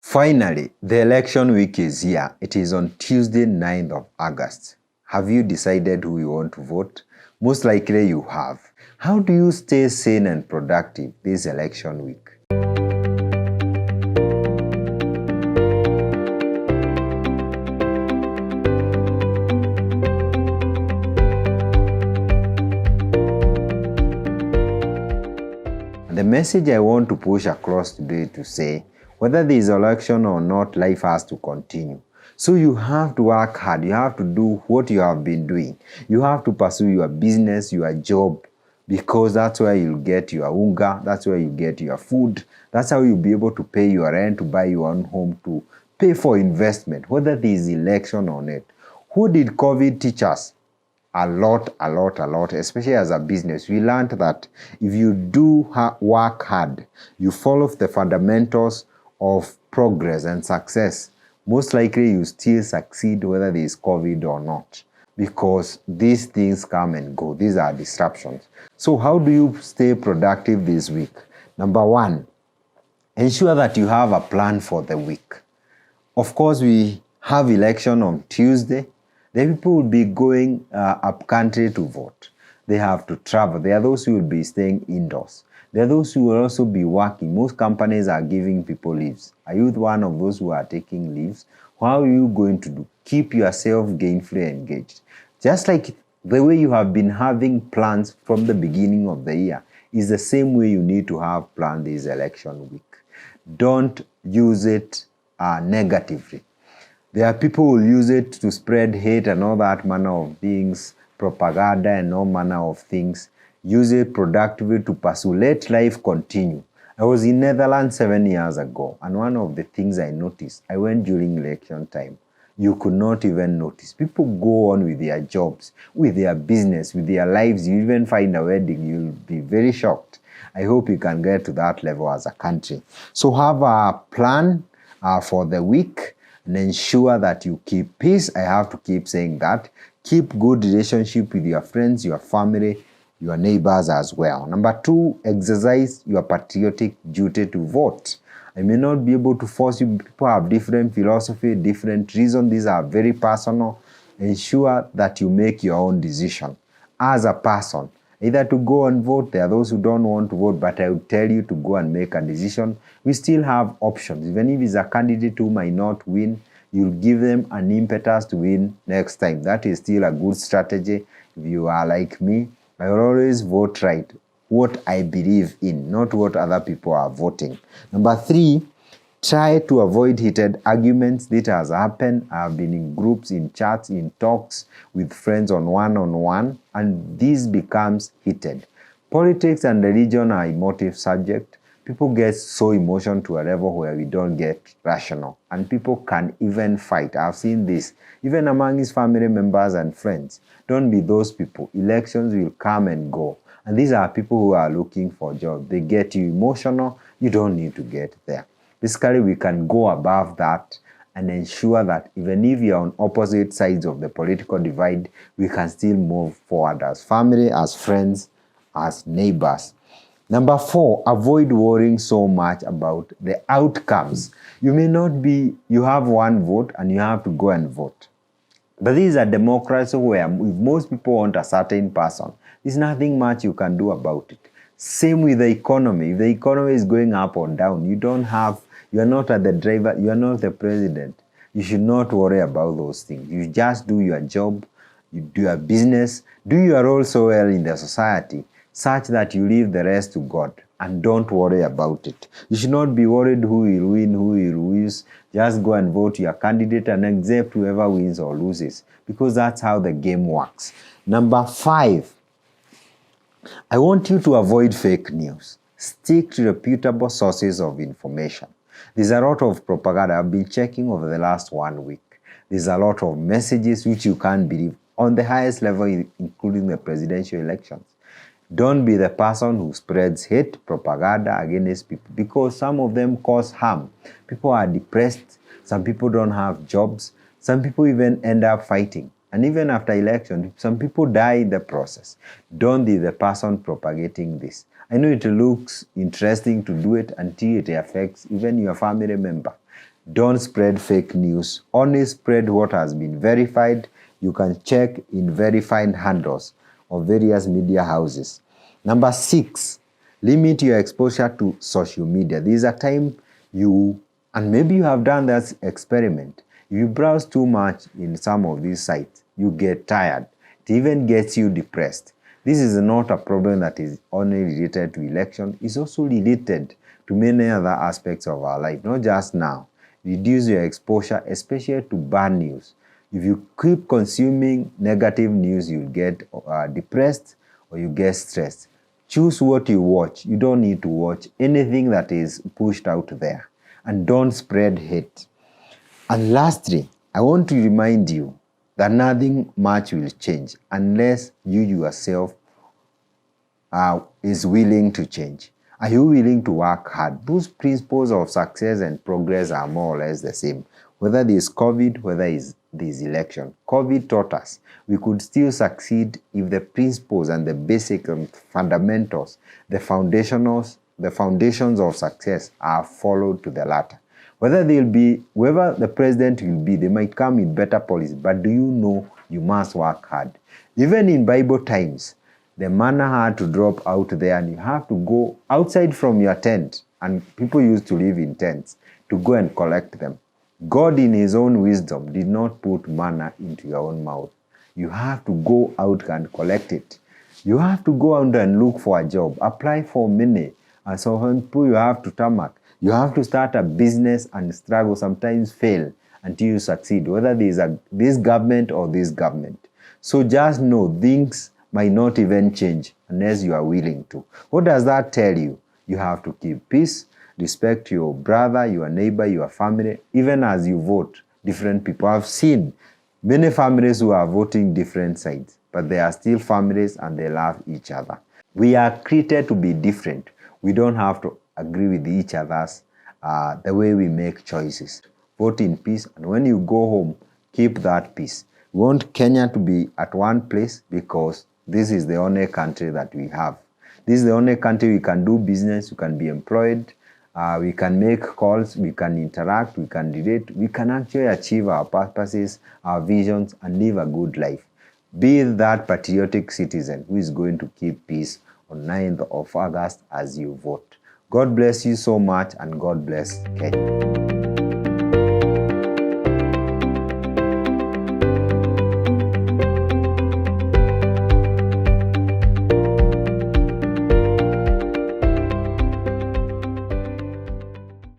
Finally, the election week is here. It is on Tuesday, 9th of August. Have you decided who you want to vote? Most likely you have. How do you stay sane and productive this election week? The message I want to push across today to say, whether there is election or not, life has to continue. So you have to work hard. You have to do what you have been doing. You have to pursue your business, your job, because that's where you'll get your unga, that's where you get your food. That's how you'll be able to pay your rent, to buy your own home, to pay for investment, whether there is election or not. Who did COVID teach us? A lot, especially as a business. We learned that if you do work hard, you follow the fundamentals of progress and success, most likely you still succeed whether there is COVID or not, because these things come and go. These are disruptions. So how do you stay productive this week? Number one, ensure that you have a plan for the week. Of course, we have election on Tuesday. The people will be going up country to vote. They have to travel. There are those who will be staying indoors. There are those who will also be working. Most companies are giving people leaves. Are you one of those who are taking leaves? How are you going to do? Keep yourself gainfully engaged. Just like the way you have been having plans from the beginning of the year is the same way you need to have planned this election week. Don't use it negatively. There are people who will use it to spread hate and all that manner of things, propaganda and all manner of things. Use it productively to pursue. Let life continue. I was in Netherlands 7 years ago, and one of the things I noticed, I went during election time. You could not even notice. People go on with their jobs, with their business, with their lives. You even find a wedding, you'll be very shocked. I hope you can get to that level as a country. So have a plan for the week. And ensure that you keep peace. I have to keep saying that. Keep good relationship with your friends, your family, your neighbors as well. Number two, exercise your patriotic duty to vote. I may not be able to force you. People have different philosophy, different reasons. These are very personal. Ensure that you make your own decision as a person. Either to go and vote. There are those who don't want to vote, but I would tell you to go and make a decision. We still have options. Even if it's a candidate who might not win, you'll give them an impetus to win next time. That is still a good strategy. If you are like me, I will always vote right. What I believe in, not what other people are voting. Number three, try to avoid heated arguments. This has happened. I've been in groups, in chats, in talks with friends on one-on-one, and this becomes heated. Politics and religion are emotive subject. People get so emotional to a level where we don't get rational, and people can even fight. I've seen this even among his family members and friends. Don't be those people. Elections will come and go, and these are people who are looking for jobs. They get you emotional. You don't need to get there. Basically, we can go above that and ensure that even if you're on opposite sides of the political divide, we can still move forward as family, as friends, as neighbors. Number four, avoid worrying so much about the outcomes. You may not be, you have one vote and you have to go and vote. But this is a democracy where if most people want a certain person, there's nothing much you can do about it. Same with the economy. If the economy is going up or down, you are not at the driver, you are not the president. You should not worry about those things. You just do your job, you do your business, do your role so well in the society, such that you leave the rest to God and don't worry about it. You should not be worried who will win, who will lose. Just go and vote your candidate and accept whoever wins or loses, because that's how the game works. Number five, I want you to avoid fake news. Stick to reputable sources of information. There's a lot of propaganda. I've been checking over the last 1 week. There's a lot of messages which you can't believe on the highest level, including the presidential elections. Don't be the person who spreads hate, propaganda against people, because some of them cause harm. People are depressed. Some people don't have jobs. Some people even end up fighting. And even after election, some people die in the process. Don't be the person propagating this. I know it looks interesting to do it until it affects even your family member. Don't spread fake news. Only spread what has been verified. You can check in verified handles of various media houses. Number 6, limit your exposure to social media. This is a time and maybe you have done that experiment. If you browse too much in some of these sites, you get tired. It even gets you depressed. This is not a problem that is only related to election. It's also related to many other aspects of our life, not just now. Reduce your exposure, especially to bad news. If you keep consuming negative news, you'll get depressed or you get stressed. Choose what you watch. You don't need to watch anything that is pushed out there. And don't spread hate. And lastly, I want to remind you that nothing much will change unless you yourself is willing to change. Are you willing to work hard? Those principles of success and progress are more or less the same. Whether there's COVID, whether there's election. COVID taught us we could still succeed if the principles and the basic fundamentals, the foundations of success are followed to the latter. Whoever the president will be, they might come in better policy, but do you know you must work hard? Even in Bible times, the manna had to drop out there and you have to go outside from your tent, and people used to live in tents, to go and collect them. God in his own wisdom did not put manna into your own mouth. You have to go out and collect it. You have to go out and look for a job, apply for many, and so on. You have to tarmac. You have to start a business and struggle, sometimes fail until you succeed, whether this government or this government. So just know things might not even change unless you are willing to. What does that tell you? You have to keep peace, respect your brother, your neighbor, your family, even as you vote. Different people. I've seen many families who are voting different sides, but they are still families and they love each other. We are created to be different. We don't have to agree with each other's the way we make choices. Vote in peace, and when you go home, keep that peace. We want Kenya to be at one place because this is the only country that we have. This is the only country we can do business, we can be employed, we can make calls, we can interact, we can relate, we can actually achieve our purposes, our visions, and live a good life. Be that patriotic citizen who is going to keep peace on 9th of August as you vote. God bless you so much, and God bless Kenya.